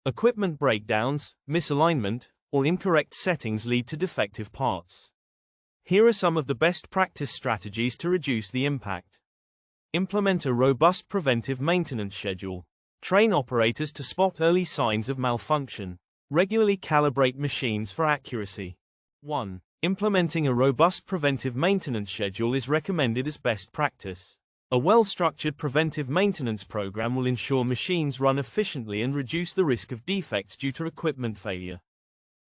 Equipment breakdowns, misalignment, or incorrect settings lead to defective parts. Here are some of the best practice strategies to reduce the impact. Implement a robust preventive maintenance schedule. Train operators to spot early signs of malfunction. Regularly calibrate machines for accuracy. 1. Implementing a robust preventive maintenance schedule is recommended as best practice. A well-structured preventive maintenance program will ensure machines run efficiently and reduce the risk of defects due to equipment failure.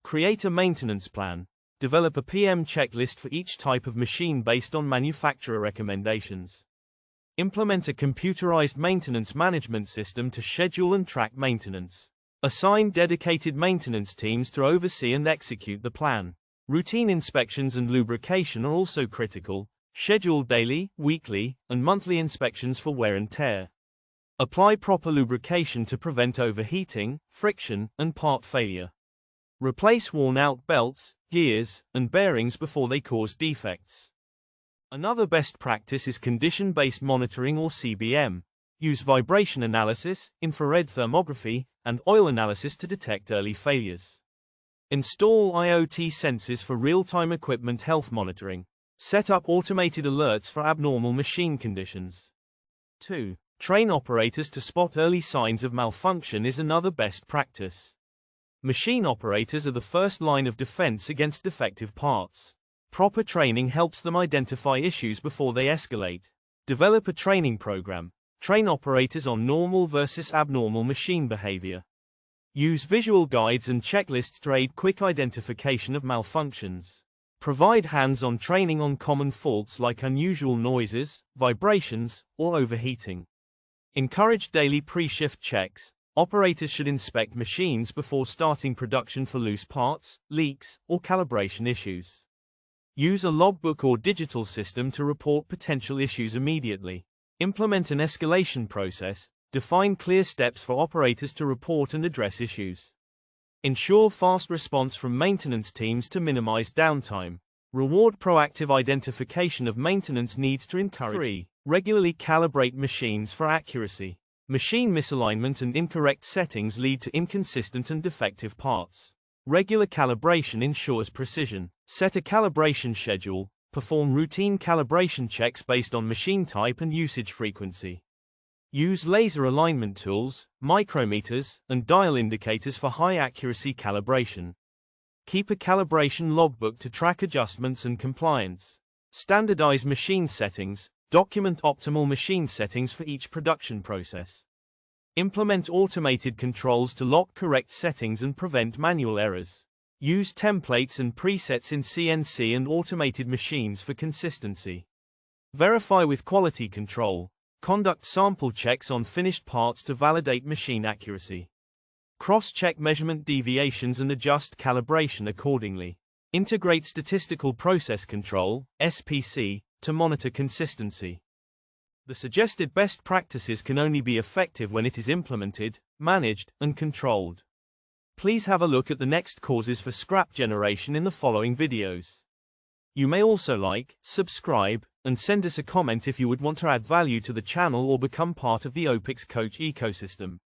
Create a maintenance plan. Develop a PM checklist for each type of machine based on manufacturer recommendations. Implement a computerized maintenance management system to schedule and track maintenance. Assign dedicated maintenance teams to oversee and execute the plan. Routine inspections and lubrication are also critical. Schedule daily, weekly, and monthly inspections for wear and tear. Apply proper lubrication to prevent overheating, friction, and part failure. Replace worn-out belts, gears, and bearings before they cause defects. Another best practice is condition-based monitoring or CBM. Use vibration analysis, infrared thermography, and oil analysis to detect early failures. Install IoT sensors for real-time equipment health monitoring. Set up automated alerts for abnormal machine conditions. 2. Train operators to spot early signs of malfunction is another best practice. Machine operators are the first line of defense against defective parts. Proper training helps them identify issues before they escalate. Develop a training program. Train operators on normal versus abnormal machine behavior. Use visual guides and checklists to aid quick identification of malfunctions. Provide hands-on training on common faults like unusual noises, vibrations, or overheating. Encourage daily pre-shift checks. Operators should inspect machines before starting production for loose parts, leaks, or calibration issues. Use a logbook or digital system to report potential issues immediately. Implement an escalation process. Define clear steps for operators to report and address issues. Ensure fast response from maintenance teams to minimize downtime. Reward proactive identification of maintenance needs to encourage. 3. Regularly calibrate machines for accuracy. Machine misalignment and incorrect settings lead to inconsistent and defective parts. Regular calibration ensures precision. Set a calibration schedule. Perform routine calibration checks based on machine type and usage frequency. Use laser alignment tools, micrometers, and dial indicators for high-accuracy calibration. Keep a calibration logbook to track adjustments and compliance. Standardize machine settings. Document optimal machine settings for each production process. Implement automated controls to lock correct settings and prevent manual errors. Use templates and presets in CNC and automated machines for consistency. Verify with quality control. Conduct sample checks on finished parts to validate machine accuracy. Cross-check measurement deviations and adjust calibration accordingly. Integrate statistical process control, SPC, to monitor consistency. The suggested best practices can only be effective when it is implemented, managed, and controlled. Please have a look at the next causes for scrap generation in the following videos. You may also like, subscribe, and send us a comment if you would want to add value to the channel or become part of the OPIX Coach ecosystem.